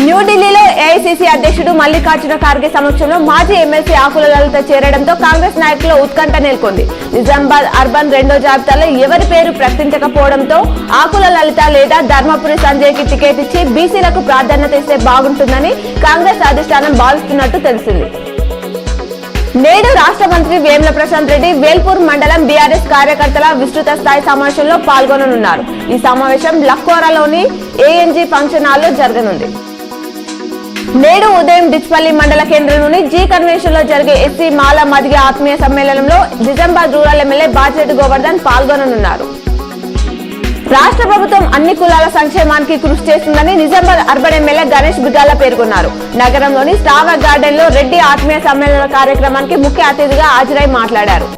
న్యూఢిల్లీలో ఏఐసీసీ అధ్యక్షుడు మల్లికార్జున ఖార్గే సమక్షంలో మాజీ ఎమ్మెల్సీ ఆకుల లలిత చేరడంతో కాంగ్రెస్ నాయకుల్లో ఉత్కంఠ నెలకొంది. నిజామాబాద్ అర్బన్ రెండో జాబితాలో ఎవరి పేరు ప్రకటించకపోవడంతో ఆకుల లలిత లేదా ధర్మపురి సంజయ్ కి టికెట్ ఇచ్చి బీసీలకు ప్రాధాన్యత ఇస్తే బాగుంటుందని కాంగ్రెస్ అధిష్టానం భావిస్తున్నట్టు తెలిసింది. నేడు రాష్ట్ర మంత్రి వేముల ప్రశాంత్ రెడ్డి వేల్పూర్ మండలం బీఆర్ఎస్ కార్యకర్తల విస్తృత స్థాయి సమావేశంలో పాల్గొననున్నారు. ఈ సమావేశం లక్కోరాలోని ఏఎన్జీ ఫంక్షన్ హాల్లో జరగనుంది. నేడు ఉదయం డిచ్పల్లి మండల కేంద్రంలోని జీ కన్వెన్షన్ లో జరిగే ఎస్సీ మాల మదిగ ఆత్మీయ సమ్మేళనంలో నిజామాబాద్ రూరల్ ఎమ్మెల్యే బాజిరెడ్డి గోవర్ధన్ పాల్గొననున్నారు. రాష్ట్ర ప్రభుత్వం అన్ని కులాల సంక్షేమానికి కృషి చేస్తుందని నిజామాబాద్ అర్బన్ ఎమ్మెల్యే గణేష్ బిగాల పేర్కొన్నారు. నగరంలోని స్టావర్ గార్డెన్ లో రెడ్డి ఆత్మీయ సమ్మేళన కార్యక్రమానికి ముఖ్య అతిథిగా హాజరై మాట్లాడారు.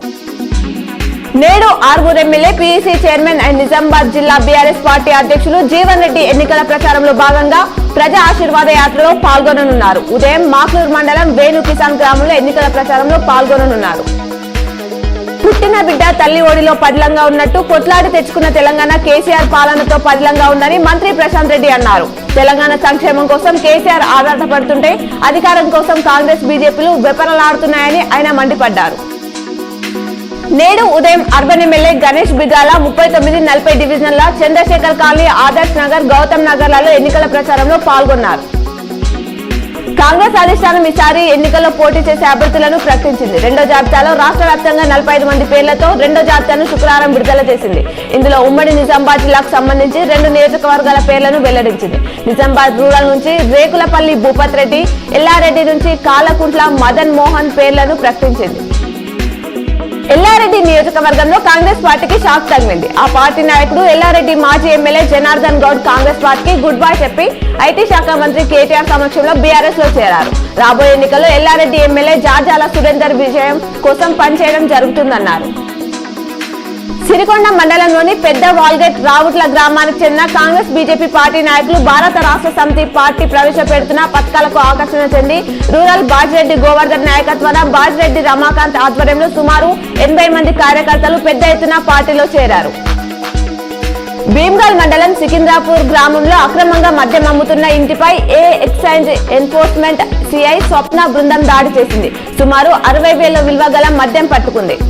నేడు Armoor MLA PEC chairman and Nizamabad జిల్లా బీఆర్ఎస్ పార్టీ అధ్యక్షులు జీవన్ రెడ్డి ఎన్నికల ప్రచారంలో భాగంగా ప్రజా ఆశీర్వాద యాత్రలో పాల్గొననున్నారు. ఉదయం మాక్లూర్ మండలం వేణు కిసాన్ గ్రామంలో ఎన్నికల ప్రచారంలో పాల్గొననున్నారు. పుట్టిన బిడ్డ తల్లి ఒడిలో పదిలంగా ఉన్నట్టు కొట్లాడి తెచ్చుకున్న తెలంగాణ కేసీఆర్ పాలనతో పదిలంగా ఉందని మంత్రి ప్రశాంత్ రెడ్డి అన్నారు. తెలంగాణ సంక్షేమం కోసం కేసీఆర్ ఆరాటపడుతుంటే అధికారం కోసం కాంగ్రెస్ బీజేపీలు వెపరలాడుతున్నాయని ఆయన మండిపడ్డారు. నేడు ఉదయం అర్బన్ ఎమ్మెల్యే గణేష్ బిగాల 39-40 డివిజన్ల చంద్రశేఖర్ కాలనీ, ఆదర్శ్ నగర్, గౌతమ్ నగర్ లలో ఎన్నికల ప్రచారంలో పాల్గొన్నారు. కాంగ్రెస్ అధిష్టానం ఈసారి ఎన్నికల్లో పోటీ చేసే అభ్యర్థులను ప్రకటించింది. రెండో జాబితాలో రాష్ట్ర వ్యాప్తంగా 45 మంది పేర్లతో రెండో జాబితాను శుక్రవారం విడుదల చేసింది. ఇందులో ఉమ్మడి నిజామాబాద్ జిల్లాకు సంబంధించి 2 నియోజకవర్గాల పేర్లను వెల్లడించింది. నిజామాబాద్ రూరల్ నుంచి రేకులపల్లి భూపత్ రెడ్డి, ఎల్లారెడ్డి నుంచి కాలకుంట్ల మదన్ మోహన్ పేర్లను ప్రకటించింది. ఎల్లారెడ్డి నియోజకవర్గంలో కాంగ్రెస్ పార్టీకి షాక్ తగిలింది. ఆ పార్టీ నాయకుడు ఎల్లారెడ్డి మాజీ ఎమ్మెల్యే జనార్దన్ గౌడ్ కాంగ్రెస్ పార్టీకి గుడ్ బై చెప్పి ఐటీ శాఖ మంత్రి కేటీఆర్ సమక్షంలో బీఆర్ఎస్ లో చేరారు. రాబోయే ఎన్నికల్లో ఎల్లారెడ్డి ఎమ్మెల్యే జాజాల సురేందర్ విజయం కోసం పనిచేయడం జరుగుతుందన్నారు. సిరికొండ మండలంలోని పెద్ద వాల్గేట్ రావుట్ల గ్రామానికి చెందిన కాంగ్రెస్ బీజేపీ పార్టీ నాయకులు భారత రాష్ట్ర సమితి పార్టీ ప్రవేశపెడుతున్న పథకాలకు ఆకర్షణ చెంది రూరల్ బాజిరెడ్డి గోవర్ధన్ నాయకత్వాన బాజిరెడ్డి రమాకాంత్ ఆధ్వర్యంలో సుమారు 80 మంది కార్యకర్తలు పెద్ద ఎత్తున పార్టీలో చేరారు. భీమ్గల్ మండలం సికింద్రాపూర్ గ్రామంలో అక్రమంగా మద్యం అమ్ముతున్న ఇంటిపై ఎక్సైజ్ ఎన్ఫోర్స్మెంట్ సిఐ స్వప్న బృందం దాడి చేసింది. సుమారు 60,000 విలువ గల మద్యం పట్టుకుంది.